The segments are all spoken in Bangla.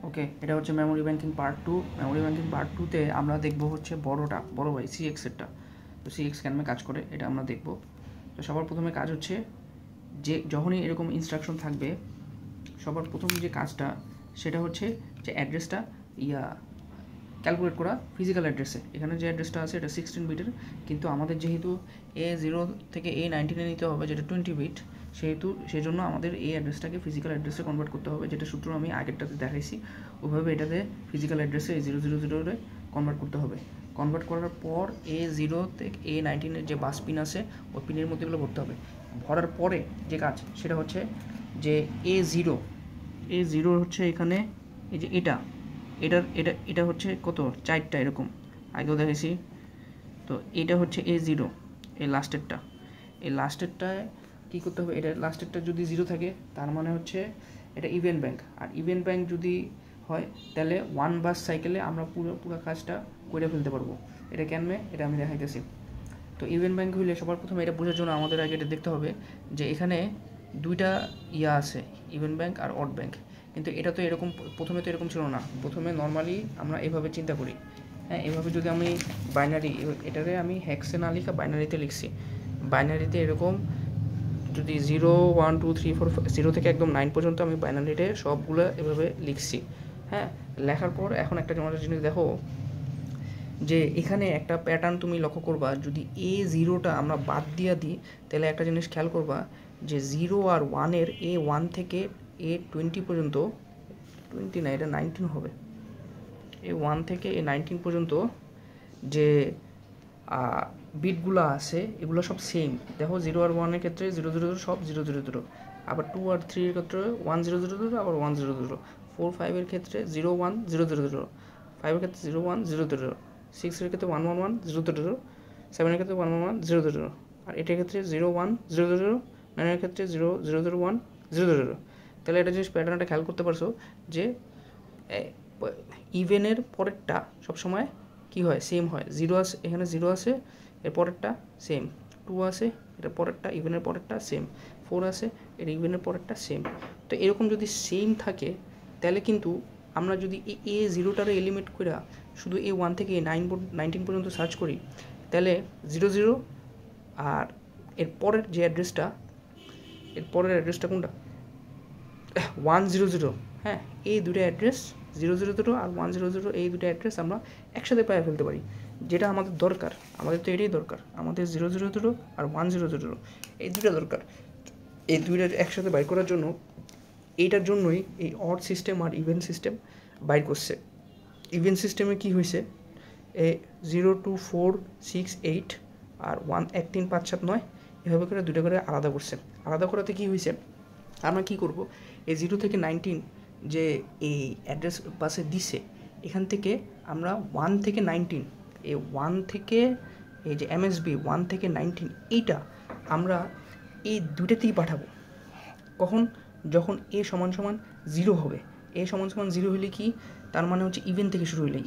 ওকে, এটা হচ্ছে memory banking part 2। Memory banking part 2তে আমরা দেখব হচ্ছে বড় ভাই সিএক্সেরটা। তো সিএক্স কেমন কাজ করে এটা আমরা দেখব। তো সবার প্রথমে কাজ হচ্ছে যে যখনই এরকম ইনস্ট্রাকশন থাকবে, সবার প্রথম যে কাজটা সেটা হচ্ছে যে অ্যাড্রেসটা ক্যালকুলেট করা ফিজিক্যাল অ্যাড্রেসে। এখানে যে অ্যাড্রেসটা আছে এটা 16 বিটের, কিন্তু আমাদের যেহেতু A0 থেকে A19 নিতে হবে যেটা 20 বিট, সেই জন্য আমাদের এই অ্যাড্রেসটাকে ফিজিক্যাল অ্যাড্রেসে কনভার্ট করতে হবে, যেটা সূত্র আমি আগেরটাতে দেখাইছি। ওইভাবে এটাতে ফিজিক্যাল অ্যাড্রেসে A000 কনভার্ট করতে হবে। কনভার্ট করার পর A0 থেকে A19 যে বাস পিন আছে ওই পিনের মধ্যে এগুলো ভরতে হবে। ভরার পরে যে কাজ সেটা হচ্ছে যে A0 হচ্ছে এখানে এই যে এটা হচ্ছে কত 4টা এরকম আগেও দেখেছি। তো এটা হচ্ছে A0, এই লাস্টেরটায় কী করতে হবে, এটা লাস্টেরটা যদি 0 থাকে তার মানে হচ্ছে এটা ইভেন্ট ব্যাংক। আর ইভেন্ট ব্যাংক যদি হয় তাহলে 1 বাস সাইকেলে আমরা পুরো কাজটা করে ফেলতে পারবো। এটা কেনমে এটা আমি দেখাইতেছি। তো ইভেন্ট ব্যাংক হইলে সবার প্রথমে এটা বোঝার জন্য আমাদের আগে এটা দেখতে হবে যে এখানে দুইটা আছে, ইভেন্ট ব্যাংক আর অড ব্যাংক। কিন্তু এটা তো এরকম প্রথমে তো এরকম ছিল না। প্রথমে নর্মালি আমরা এভাবে চিন্তা করি, হ্যাঁ, এভাবে যদি আমি বাইনারি, এটারে আমি হেক্সে না লিখা বাইনারিতে লিখছি। বাইনারিতে এরকম যদি 0 1 2 3 4 0 থেকে একদম 9 পর্যন্ত আমি বাইনারিতে সবগুলো এভাবে লিখছি। হ্যাঁ, লেখার পর এখন একটা জিনিস দেখো যে এখানে একটা প্যাটার্ন তুমি লক্ষ্য করবা, যদি A0টা আমরা বাদ দিয়ে দিই তাহলে একটা জিনিস খেয়াল করবা যে 0 আর 1-এর A1 থেকে A20 পর্যন্ত, 20 না এটা 19 হবে, A1 থেকে A19 পর্যন্ত যে বিটগুলো আছে এগুলো সব সেম। দেখো 0 আর 1-এর ক্ষেত্রে 0 0 0 সব 0 0 0, আবার 2 আর 3-এর ক্ষেত্রে 1 0 0 0 আবার 1 0 0, 4 5-এর ক্ষেত্রে 0 1 0 0 0, 5-এর ক্ষেত্রে 0 1 0 0, 6-এর ক্ষেত্রে 1 1 1 0 0, 7-এর ক্ষেত্রে 1 1 1 0 0, আর এটার ক্ষেত্রে 0 1 0 0, 9-এর ক্ষেত্রে 0 0 0 1 0 0। তাহলে এটা জিনিস প্যাটার্নটা খেয়াল করতে পারছো যে ইভেনের পরেরটা সবসময় কী হয়, সেম হয়। 0 আছে, এখানে 0 আছে, এর পরেরটা সেম। 2 আছে, এটার পরেরটা ইভেনের পরেরটা সেম। 4 আছে, এর ইভেনের পরেরটা সেম। তো এরকম যদি সেম থাকে তাহলে কিন্তু আমরা যদি এই A0টারে এলিমিনেট করে শুধু A1 থেকে A19 পর্যন্ত সার্চ করি তাহলে 0 0 আর এর পরের যে অ্যাড্রেসটা, এর পরের অ্যাড্রেসটা কোনটা 1 0 0, হ্যাঁ, এই দুটো অ্যাড্রেস 0 0 0 আর 1 0 0, এই দুটো অ্যাড্রেস আমরা একসাথে পায়ে ফেলতে পারি, যেটা আমাদের দরকার। আমাদের তো এটাই দরকার, আমাদের 0 0 0 আর 1 0 0 এই দুটো দরকার। এই দুইটা একসাথে বাইর করার জন্য, এইটার জন্যই এই অড সিস্টেম আর ইভেন্ট সিস্টেম বাইর করছে। ইভেন্ট সিস্টেমে কী হয়েছে, 0 2 4 6 8 আর 1 1 3 5 7 9 এভাবে করে দুটো করে আলাদা করছে। আলাদা করাতে কী হয়েছে, আমরা কী করব, এই 0 থেকে 19 যে এই অ্যাড্রেস বাসে দিছে এখান থেকে আমরা 1 থেকে 19, এই 1 থেকে এই যে MSB 1 থেকে 19 এইটা আমরা এই দুইটাতেই পাঠাবো। কখন, যখন A সমান সমান 0 হবে। A সমান সমান 0 হলে কি, তার মানে হচ্ছে ইভেন থেকে শুরু হলে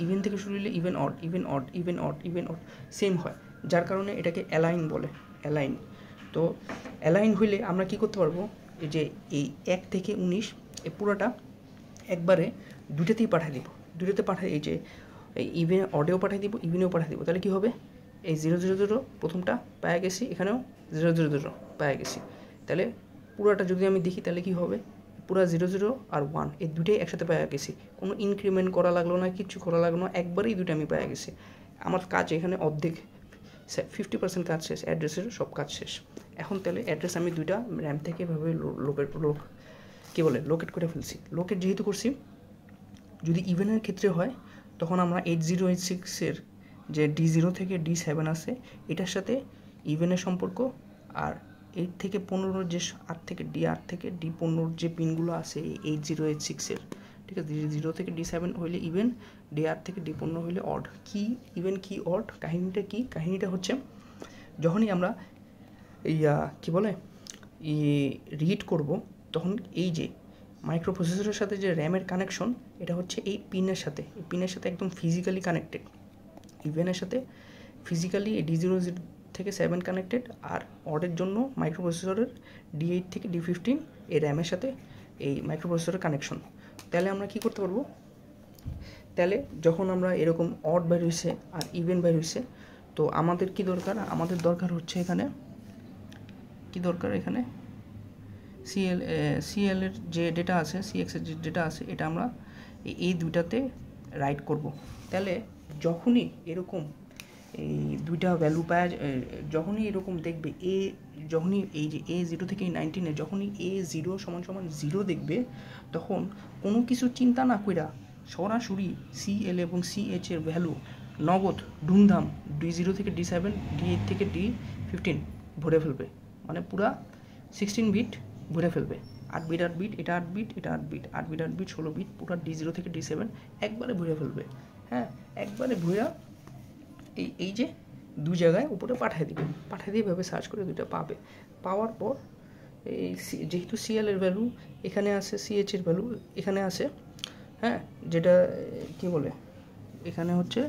even odd even odd even odd even odd same হয়, যার কারণে এটাকে অ্যালাইন বলে, অ্যালাইন। তো অ্যালাইন হইলে আমরা কি করতে পারবো, এই যে এই 1 থেকে 19 এই পুরোটা একবারে দুইটাতেই পাঠিয়ে দিব। দুইটাতে পাঠিয়ে এই যে ইভেন অডেও পাঠিয়ে দিব, ইভেনেও পাঠিয়ে দিব। তাহলে কী হবে, এই 0 0 0 প্রথমটা পাওয়া গেছি, এখানেও 0 0 0 পাওয়া গেছি। তাহলে পুরোটা যদি আমি দেখি তাহলে কি হবে, পুরো 0 0 আর 1 এই দুটোই একসাথে পাওয়া গেছি, কোনো ইনক্রিমেন্ট করা লাগলো না, কিচ্ছু করা লাগলো না, একবারেই দুটো আমি পাওয়া গেছি। আমার কাজ এখানে অর্ধেক 50% কাজ শেষ, অ্যাড্রেসের সব কাজ শেষ। এখন তাহলে অ্যাড্রেস আমি দুইটা র্যাম থেকে এভাবে লোকেট করে ফেলছি। লোকেট যেহেতু করছি, যদি ইভেনের ক্ষেত্রে হয় তখন আমরা 8086-এর যে D0 থেকে D7 আছে এটার সাথে ইভেনের সম্পর্ক, আর 8 থেকে 15 যে 8 থেকে D15 যে পিনগুলো আছে এই 8086-এর, ঠিক আছে, D0 থেকে D7 হইলে ইভেন, D8 থেকে D15 হইলে অড। কি ইভেন কি অড, কাহিনীটা হচ্ছে যখনই আমরা রিড করব তখন এই যে মাইক্রো প্রসেসরের সাথে যে র্যামের কানেকশন এটা হচ্ছে এই পিনের সাথে একদম ফিজিক্যালি কানেক্টেড। ইভেনের সাথে ফিজিক্যালি D0 থেকে 7 কানেক্টেড, আর অডের জন্য মাইক্রো প্রসেসরের D8 থেকে D15 এই র্যামের সাথে এই মাইক্রো প্রসেসরের কানেকশন। তাহলে আমরা কী করতে পারবো, তাহলে যখন আমরা এরকম অড বের হয়েছে আর ইভেন বের হয়েছে, তো আমাদের কি দরকার, আমাদের দরকার হচ্ছে এখানে কি দরকার, এখানে সিএলের যে ডেটা আছে, সিএক্সের যে ডেটা আছে, এটা আমরা এই দুইটাতে রাইট করব। তাহলে যখনই এরকম এই দুইটা ভ্যালু পাওয়া, যখনই এরকম দেখবে যখনই এই যে A0 থেকে 19-এ যখনই A0 সমান সমান 0 দেখবে, তখন কোনো কিছু চিন্তা না কইরা সরাসরি CL এবং CH এর ভ্যালু নগদ ধুমধাম D0 থেকে D7, D8 থেকে D15 ভরে ফেলবে, মানে পুরা 16 বিট ভরে ফেলবে। 8 বিট 8 বিট, এটা 8 বিট, এটা 8 বিট, 8 বিট 8 বিট 16 বিট, পুরো D0 থেকে D7 একবারে ভরে ফেলবে। হ্যাঁ, একবারে ভরা এই যে দুই জায়গায় উপরে পাঠিয়ে দিয়ে এভাবে সার্চ করে দুইটা পাবে। পাওয়ার পর এই যেহেতু সিএল এর ভ্যালু এখানে আছে, সিএইচ এর ভ্যালু এখানে আছে, হ্যাঁ, যেটা কি বলে এখানে হচ্ছে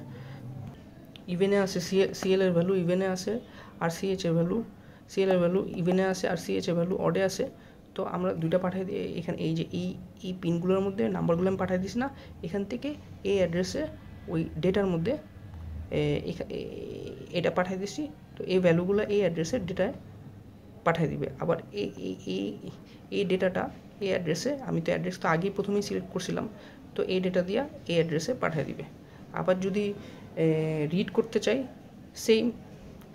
ইভেনে আছে, সিএল এর ভ্যালু ইভেনে আছে, আর সিএইচ এর ভ্যালু ইভেনে আছে, আর সিএইচ এর ভ্যালু অডে আছে। তো আমরা দুইটা পাঠিয়ে দিয়ে এখানে এই যে এই পিনগুলোর মধ্যে নাম্বারগুলো আমি পাঠিয়ে দিছি না, এখান থেকে এই অ্যাড্রেসে ওই ডেটার মধ্যে এটা পাঠিয়ে দিচ্ছি। তো এই ভ্যালুগুলো এই অ্যাড্রেসের ডেটায় পাঠিয়ে দিবে। আবার এই ডেটাটা এই অ্যাড্রেসে, আমি তো অ্যাড্রেস তো আগেই প্রথমেই সিলেক্ট করছিলাম, তো এই ডেটা দিয়া এই অ্যাড্রেসে পাঠিয়ে দিবে। আবার যদি রিড করতে চাই,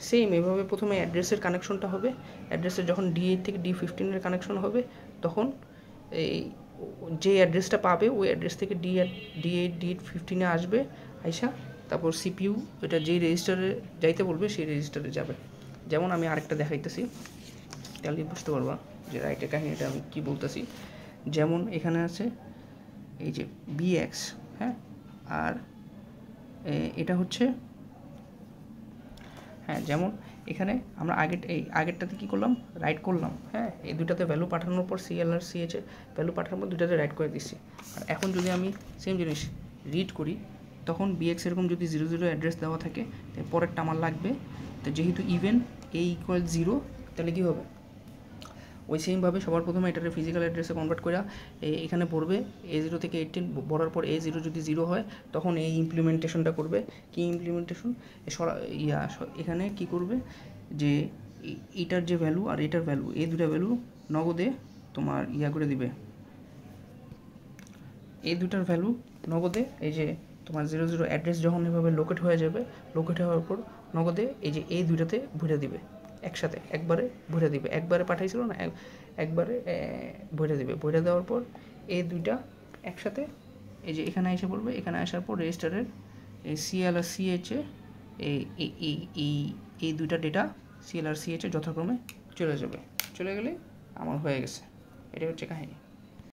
সেম এভাবে প্রথমে অ্যাড্রেসের কানেকশনটা হবে। অ্যাড্রেসের যখন D8 থেকে D15-এর কানেকশন হবে, তখন এই যে অ্যাড্রেসটা পাবে ওই অ্যাড্রেস থেকে D8 D15-এ আসবে, আইসা তারপর CPU এটা যেই রেজিস্টারে যাইতে বলবে সেই রেজিস্টারে যাবে। যেমন আমি আরেকটা দেখাইতেছি, তাহলে বুঝতে পারবা যে রাইটের কাহিনীটা আমি কী বলতেছি। যেমন এখানে আছে এই যে BX, হ্যাঁ, আর এটা হচ্ছে, হ্যাঁ, যেমন এখানে আমরা আগেরটাতে কী করলাম, রাইট করলাম, হ্যাঁ, এই দুটাতে ভ্যালু পাঠানোর পর CL আর CH এর ভ্যালু পাঠানোর পর দুটাতে রাইট করে দিচ্ছি। আর এখন যদি আমি সেম জিনিস রিড করি, তখন BX এরকম যদি 00 অ্যাড্রেস দেওয়া থাকে, পরেরটা আমার লাগবে। তো যেহেতু ইভেন A=0, তাহলে কী হবে, ওই সেমভাবে সবার প্রথমে এটাকে ফিজিক্যাল অ্যাড্রেসে কনভার্ট করে এখানে পড়বে A0 থেকে 18 পড়ার পর A0 যদি 0 হয়, তখন এই ইমপ্লিমেন্টেশনটা করবে। কি ইমপ্লিমেন্টেশন, এখানে কি করবে যে এটার যে ভ্যালু আর এটার ভ্যালু, এই দুটা ভ্যালু নগদে তোমার করে দিবে। এই দুটার ভ্যালু নগদে, এই যে তোমার 00 অ্যাড্রেস যখন এভাবে লোকেট হয়ে যাবে, লোকেট হওয়ার পর নগদে এই যে এই দুইটাতে ভরে দিবে, একসাথে একবারে ভরে দিবে। একবারে পাঠাইছিল না, একবারে ভরে দিবে। ভরে দেওয়ার পর এই দুইটা একসাথে এই যে এখানে এসে পড়বে। এখানে আসার পর রেজিস্টারের এই CL আর CH এই দুইটা ডেটা CL আর CH যথাক্রমে চলে যাবে। চলে গেলে আমার হয়ে গেছে। এটা হচ্ছে কাহিনী।